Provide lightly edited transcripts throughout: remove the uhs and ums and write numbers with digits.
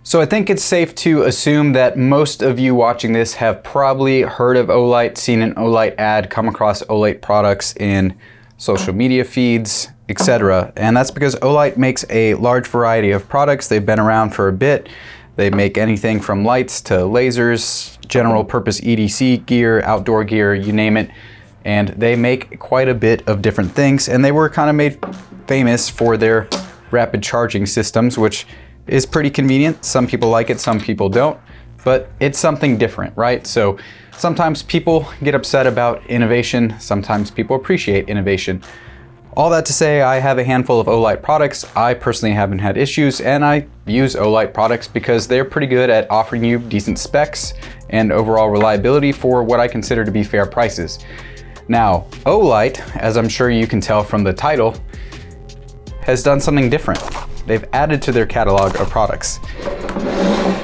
So I think it's safe to assume that most of you watching this have probably heard of Olight, seen an Olight ad, come across Olight products in social media feeds, etc. And that's because Olight makes a large variety of products. They've been around for a bit. They make anything from lights to lasers, general purpose EDC gear, outdoor gear, you name it. And they make quite a bit of different things. And they were kind of made famous for their rapid charging systems, which is pretty convenient. Some people like it, some people don't, but it's something different, right? So sometimes people get upset about innovation, sometimes people appreciate innovation. All that to say, I have a handful of Olight products. I personally haven't had issues, and I use Olight products because they're pretty good at offering you decent specs and overall reliability for what I consider to be fair prices. Now, Olight, as I'm sure you can tell from the title, has done something different. They've added to their catalog of products,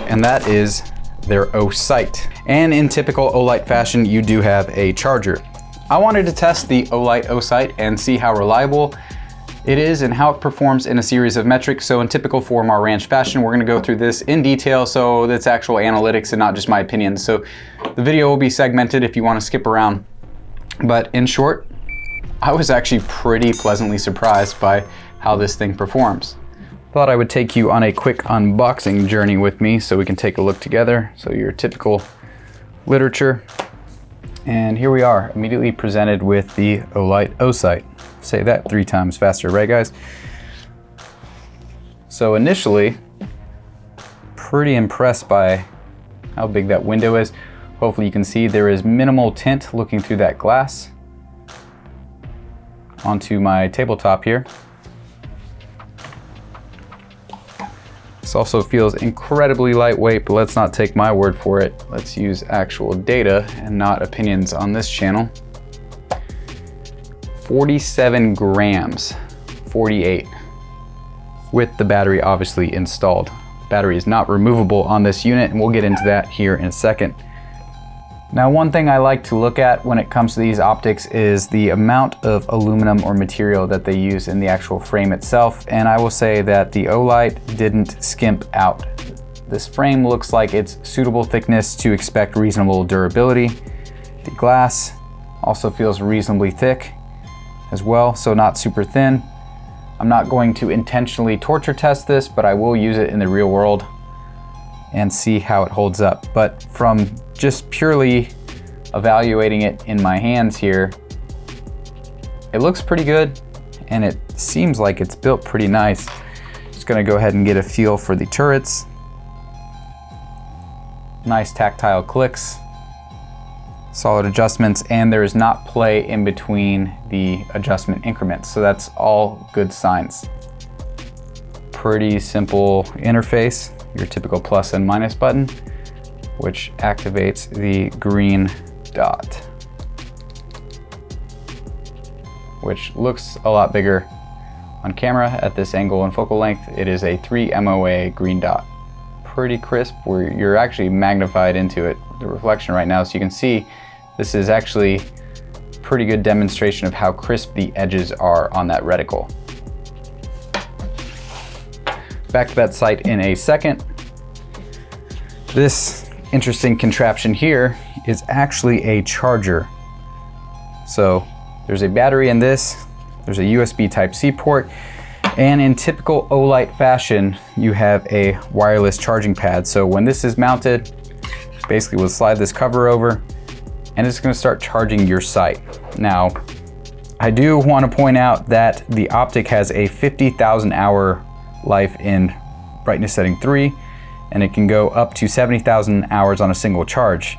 and that is their Osight. And in typical Olight fashion, you do have a charger. I wanted to test the Olight Osight and see how reliable it is and how it performs in a series of metrics. So in typical 4Mar Ranch fashion, we're gonna go through this in detail, so that's actual analytics and not just my opinions. So the video will be segmented if you wanna skip around. But in short, I was actually pretty pleasantly surprised by how this thing performs. Thought I would take you on a quick unboxing journey with me so we can take a look together. So your typical literature. And here we are, immediately presented with the Olight Osight. Say that 3 times faster, right guys? So initially, pretty impressed by how big that window is. Hopefully you can see there is minimal tint looking through that glass onto my tabletop here. This also feels incredibly lightweight, but let's not take my word for it. Let's use actual data and not opinions on this channel. 47 grams, 48, with the battery obviously installed. Battery is not removable on this unit, and we'll get into that here in a second. Now, one thing I like to look at when it comes to these optics is the amount of aluminum or material that they use in the actual frame itself. And I will say that the Olight didn't skimp out. This frame looks like it's suitable thickness to expect reasonable durability. The glass also feels reasonably thick as well, so not super thin. I'm not going to intentionally torture test this, but I will use it in the real world and see how it holds up. But from just purely evaluating it in my hands here, it looks pretty good and it seems like it's built pretty nice. Just gonna go ahead and get a feel for the turrets. Nice tactile clicks, solid adjustments, and there is not play in between the adjustment increments, so that's all good signs. Pretty simple interface. Your typical plus and minus button, which activates the green dot, which looks a lot bigger on camera at this angle and focal length. It is a 3 MOA green dot. Pretty crisp, where you're actually magnified into it, the reflection right now, so you can see this is actually a pretty good demonstration of how crisp the edges are on that reticle. Back to that sight in a second. This interesting contraption here is actually a charger. So there's a battery in this, there's a USB Type-C port, and in typical Olight fashion, you have a wireless charging pad. So when this is mounted, basically we'll slide this cover over and it's gonna start charging your sight. Now, I do wanna point out that the optic has a 50,000 hour life in brightness setting 3, and it can go up to 70,000 hours on a single charge.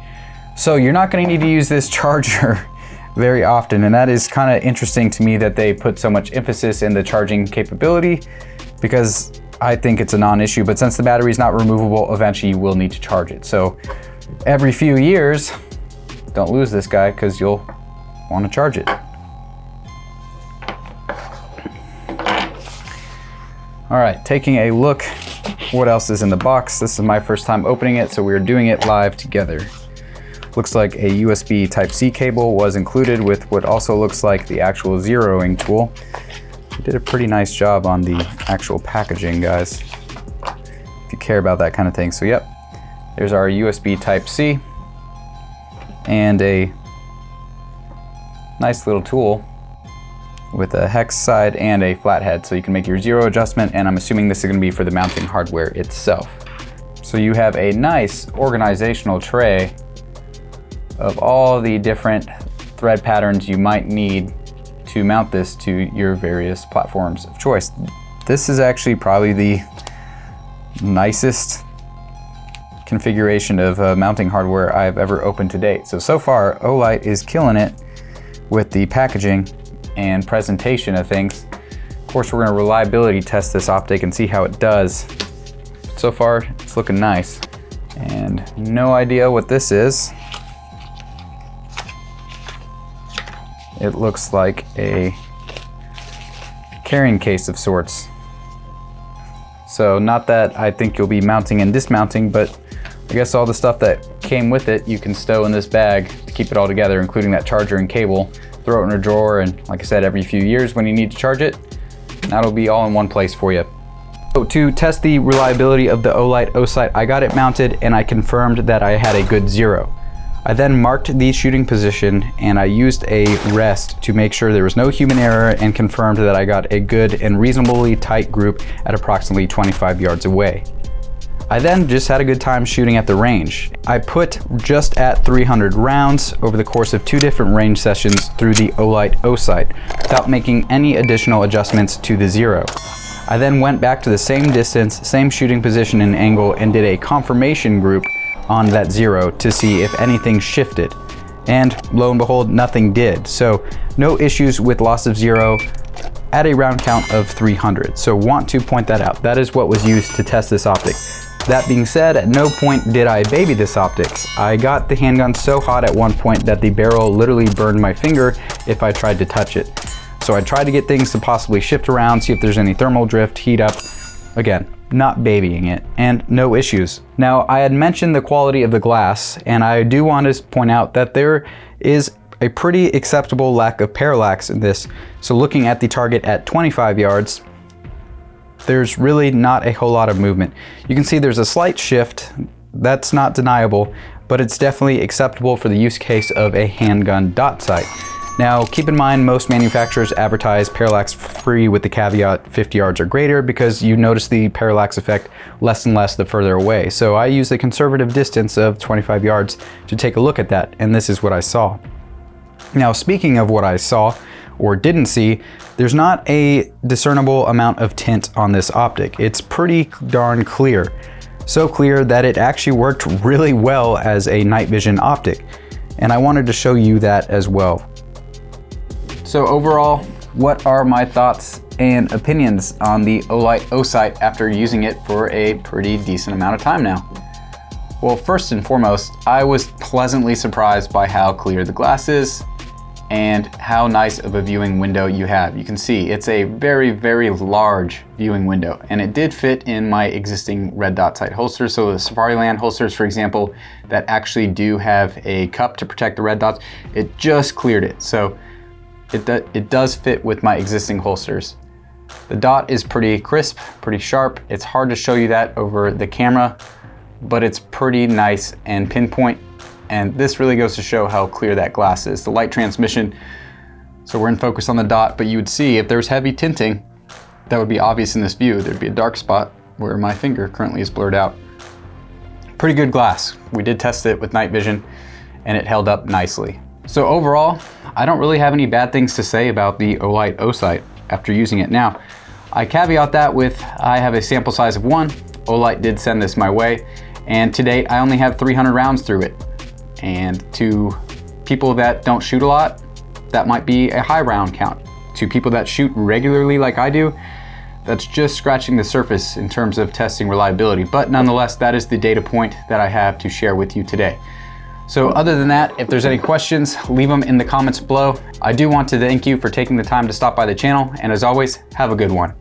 So you're not gonna need to use this charger very often, and that is kind of interesting to me that they put so much emphasis in the charging capability, because I think it's a non-issue, but since the battery is not removable, eventually you will need to charge it. So every few years, don't lose this guy because you'll want to charge it. All right, taking a look, what else is in the box? This is my first time opening it, so we're doing it live together. Looks like a USB Type-C cable was included with what also looks like the actual zeroing tool. You did a pretty nice job on the actual packaging, guys. If you care about that kind of thing. So yep, there's our USB Type-C and a nice little tool with a hex side and a flathead, so you can make your zero adjustment, and I'm assuming this is going to be for the mounting hardware itself. So you have a nice organizational tray of all the different thread patterns you might need to mount this to your various platforms of choice. This is actually probably the nicest configuration of mounting hardware I've ever opened to date. So far, Olight is killing it with the packaging and presentation of things. Of course, we're going to reliability test this optic and see how it does. So far, it's looking nice. And no idea what this is. It looks like a carrying case of sorts. So not that I think you'll be mounting and dismounting, but I guess all the stuff that came with it you can stow in this bag to keep it all together, including that charger and cable. Throw it in a drawer, and like I said, every few years when you need to charge it, that'll be all in one place for you. So to test the reliability of the Olight Osight, I got it mounted and I confirmed that I had a good 0. I then marked the shooting position and I used a rest to make sure there was no human error, and confirmed that I got a good and reasonably tight group at approximately 25 yards away. I then just had a good time shooting at the range. I put just at 300 rounds over the course of 2 different range sessions through the Olight Osight without making any additional adjustments to the 0. I then went back to the same distance, same shooting position and angle, and did a confirmation group on that 0 to see if anything shifted. And lo and behold, nothing did. So no issues with loss of 0 at a round count of 300. So want to point that out. That is what was used to test this optic. That being said, at no point did I baby this optic. I got the handgun so hot at one point that the barrel literally burned my finger if I tried to touch it. So I tried to get things to possibly shift around, see if there's any thermal drift, heat up. Again, not babying it, and no issues. Now, I had mentioned the quality of the glass, and I do want to point out that there is a pretty acceptable lack of parallax in this. So looking at the target at 25 yards, there's really not a whole lot of movement. You can see there's a slight shift, that's not deniable, but it's definitely acceptable for the use case of a handgun dot sight. Now, keep in mind, most manufacturers advertise parallax free with the caveat 50 yards or greater, because you notice the parallax effect less and less the further away. So I use a conservative distance of 25 yards to take a look at that, and this is what I saw. Now, speaking of what I saw or didn't see, there's not a discernible amount of tint on this optic. It's pretty darn clear. So clear that it actually worked really well as a night vision optic. And I wanted to show you that as well. So overall, what are my thoughts and opinions on the Olight Osight after using it for a pretty decent amount of time now? Well, first and foremost, I was pleasantly surprised by how clear the glass is and how nice of a viewing window you have. You can see it's a very, very large viewing window, and it did fit in my existing red dot sight holsters. So the Safariland holsters, for example, that actually do have a cup to protect the red dots, it just cleared it. So it does fit with my existing holsters. The dot is pretty crisp, pretty sharp. It's hard to show you that over the camera, but it's pretty nice and pinpoint. And this really goes to show how clear that glass is. The light transmission, so we're in focus on the dot, but you would see if there's heavy tinting, that would be obvious in this view. There'd be a dark spot where my finger currently is blurred out. Pretty good glass. We did test it with night vision and it held up nicely. So overall, I don't really have any bad things to say about the Olight Osight after using it. Now, I caveat that with, I have a sample size of 1. Olight did send this my way, and to date I only have 300 rounds through it. And to people that don't shoot a lot, that might be a high round count. To people that shoot regularly like I do, that's just scratching the surface in terms of testing reliability. But nonetheless, that is the data point that I have to share with you today. So other than that, if there's any questions, leave them in the comments below. I do want to thank you for taking the time to stop by the channel, and as always, have a good one.